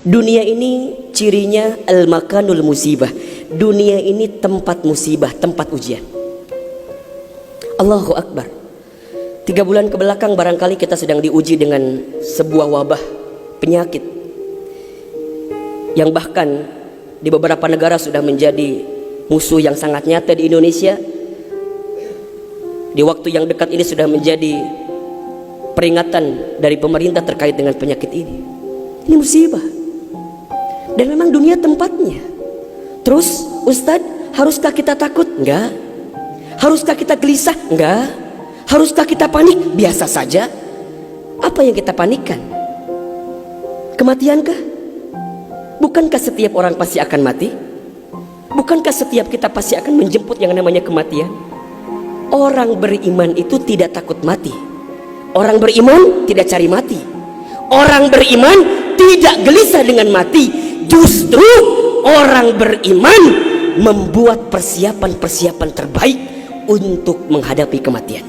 Dunia ini cirinya al-makanul musibah. Dunia ini tempat musibah, tempat ujian. Allahu Akbar. 3 bulan ke belakang barangkali kita sedang diuji dengan sebuah wabah penyakit yang bahkan di beberapa negara sudah menjadi musuh yang sangat nyata. Di Indonesia di waktu yang dekat ini sudah menjadi peringatan dari pemerintah terkait dengan penyakit ini. Ini musibah. Dan memang dunia tempatnya. Terus Ustadz, haruskah kita takut? Enggak. Haruskah kita gelisah? Enggak. Haruskah kita panik? Biasa saja. Apa yang kita panikkan? Kematiankah? Bukankah setiap orang pasti akan mati? Bukankah setiap kita pasti akan menjemput yang namanya kematian? Orang beriman itu tidak takut mati. Orang beriman tidak cari mati. Orang beriman tidak gelisah dengan mati. Justru orang beriman membuat persiapan-persiapan terbaik untuk menghadapi kematian.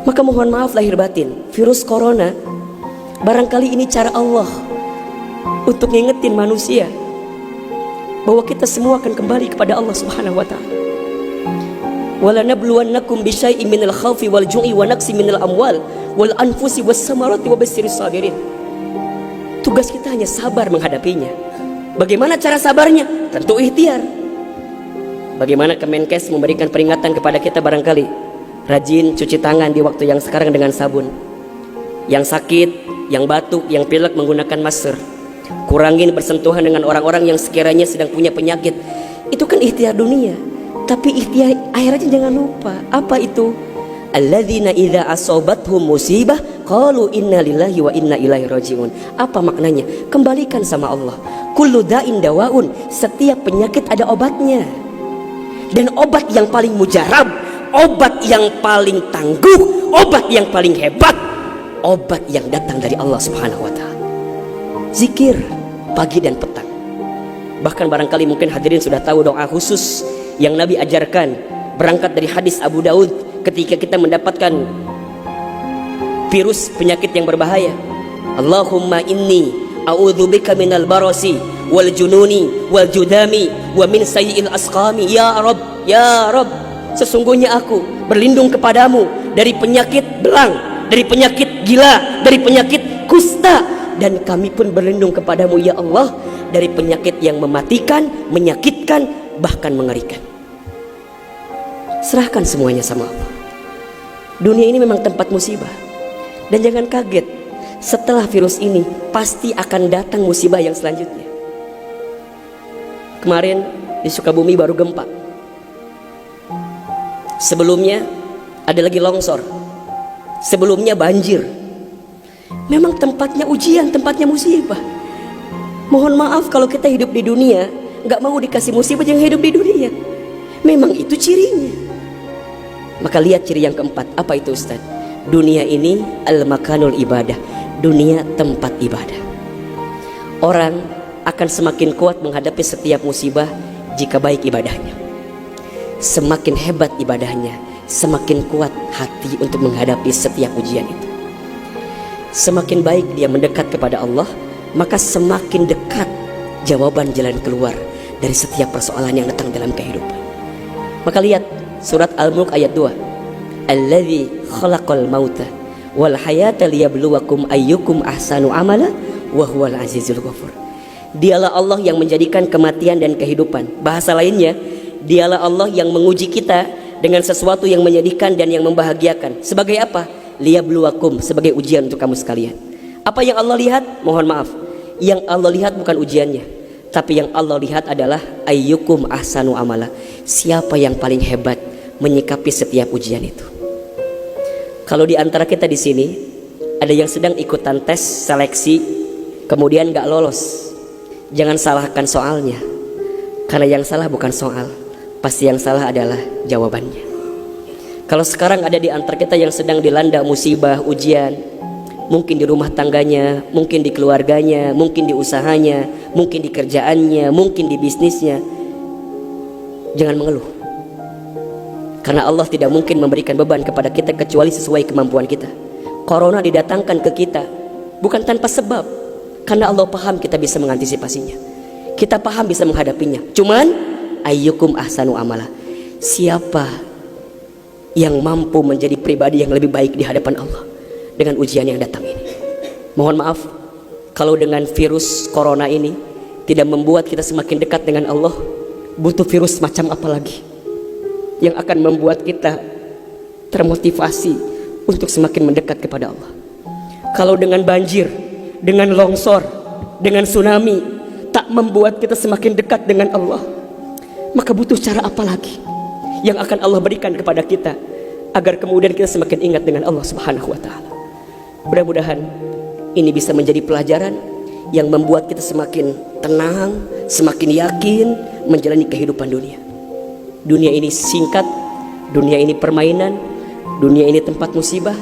Maka mohon maaf lahir batin, virus corona barangkali ini cara Allah untuk ngingetin manusia bahwa kita semua akan kembali kepada Allah Subhanahu wa taala. Wala nabluwannakum bisyai'in minal khaufi wal ju'i wa naqsi minal amwal wal anfusi was samarati wa basyirish sabirin. Tugas kita hanya sabar menghadapinya. Bagaimana cara sabarnya? Tentu ikhtiar. Bagaimana Kemenkes memberikan peringatan kepada kita barangkali? Rajin cuci tangan di waktu yang sekarang dengan sabun. Yang sakit, yang batuk, yang pilek menggunakan masker. Kurangin bersentuhan dengan orang-orang yang sekiranya sedang punya penyakit. Itu kan ikhtiar dunia. Tapi ikhtiar akhiratnya jangan lupa. Apa itu? Alladzina idza asobathum musibah qalu inna lillahi wa inna ilaihi rajiun. Apa maknanya? Kembalikan sama Allah. Kullu da'in dawaun. Setiap penyakit ada obatnya. Dan obat yang paling mujarab, obat yang paling tangguh, obat yang paling hebat, obat yang datang dari Allah Subhanahu wa taala. Zikir pagi dan petang. Bahkan barangkali mungkin hadirin sudah tahu doa khusus yang Nabi ajarkan berangkat dari hadis Abu Daud ketika kita mendapatkan virus penyakit yang berbahaya. Allahumma inni a'udzubika minal barasi wal jununi wal judami wa min sayyi'il asqami. Ya Rabb, ya Rabb, sesungguhnya aku berlindung kepadamu dari penyakit belang, dari penyakit gila, dari penyakit kusta, dan kami pun berlindung kepadamu ya Allah dari penyakit yang mematikan, menyakitkan, bahkan mengerikan. Serahkan semuanya sama Allah. Dunia ini memang tempat musibah. Dan jangan kaget, setelah virus ini pasti akan datang musibah yang selanjutnya. Kemarin di Sukabumi baru gempa. Sebelumnya ada lagi longsor. Sebelumnya banjir. Memang tempatnya ujian, tempatnya musibah. Mohon maaf kalau kita hidup di dunia gak mau dikasih musibah, jangan hidup di dunia. Memang itu cirinya. Maka lihat ciri yang keempat. Apa itu Ustaz? Dunia ini al-makanul ibadah. Dunia tempat ibadah. Orang akan semakin kuat menghadapi setiap musibah jika baik ibadahnya. Semakin hebat ibadahnya, semakin kuat hati untuk menghadapi setiap ujian itu. Semakin baik dia mendekat kepada Allah, maka semakin dekat jawaban jalan keluar dari setiap persoalan yang datang dalam kehidupan. Maka lihat surat Al-Mulk ayat 2. Alladzi khalaqal mauta wal hayata liyabluwakum ayyukum ahsanu amala wa huwal azizul ghafur. Dialah Allah yang menjadikan kematian dan kehidupan. Bahasa lainnya, dialah Allah yang menguji kita dengan sesuatu yang menyedihkan dan yang membahagiakan. Sebagai apa? Liyabluwakum, sebagai ujian untuk kamu sekalian. Apa yang Allah lihat? Mohon maaf, yang Allah lihat bukan ujiannya, tapi yang Allah lihat adalah ayyukum ahsanu amala. Siapa yang paling hebat menyikapi setiap ujian itu. Kalau di antara kita di sini ada yang sedang ikutan tes seleksi kemudian gak lolos, jangan salahkan soalnya, karena yang salah bukan soal, pasti yang salah adalah jawabannya. Kalau sekarang ada di antara kita yang sedang dilanda musibah, ujian, mungkin di rumah tangganya, mungkin di keluarganya, mungkin di usahanya, mungkin di kerjaannya, mungkin di bisnisnya, jangan mengeluh. Karena Allah tidak mungkin memberikan beban kepada kita kecuali sesuai kemampuan kita. Corona didatangkan ke kita bukan tanpa sebab. Karena Allah paham kita bisa mengantisipasinya, kita paham bisa menghadapinya. Cuman ayyukum ahsanu amala, siapa yang mampu menjadi pribadi yang lebih baik di hadapan Allah dengan ujian yang datang ini. Mohon maaf kalau dengan virus corona ini tidak membuat kita semakin dekat dengan Allah, butuh virus macam apa lagi yang akan membuat kita termotivasi untuk semakin mendekat kepada Allah. Kalau dengan banjir, dengan longsor, dengan tsunami tak membuat kita semakin dekat dengan Allah, maka butuh cara apa lagi yang akan Allah berikan kepada kita agar kemudian kita semakin ingat dengan Allah Subhanahu wa taala. Mudah-mudahan ini bisa menjadi pelajaran yang membuat kita semakin tenang, semakin yakin menjalani kehidupan dunia. Dunia ini singkat, dunia ini permainan, dunia ini tempat musibah,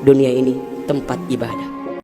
dunia ini tempat ibadah.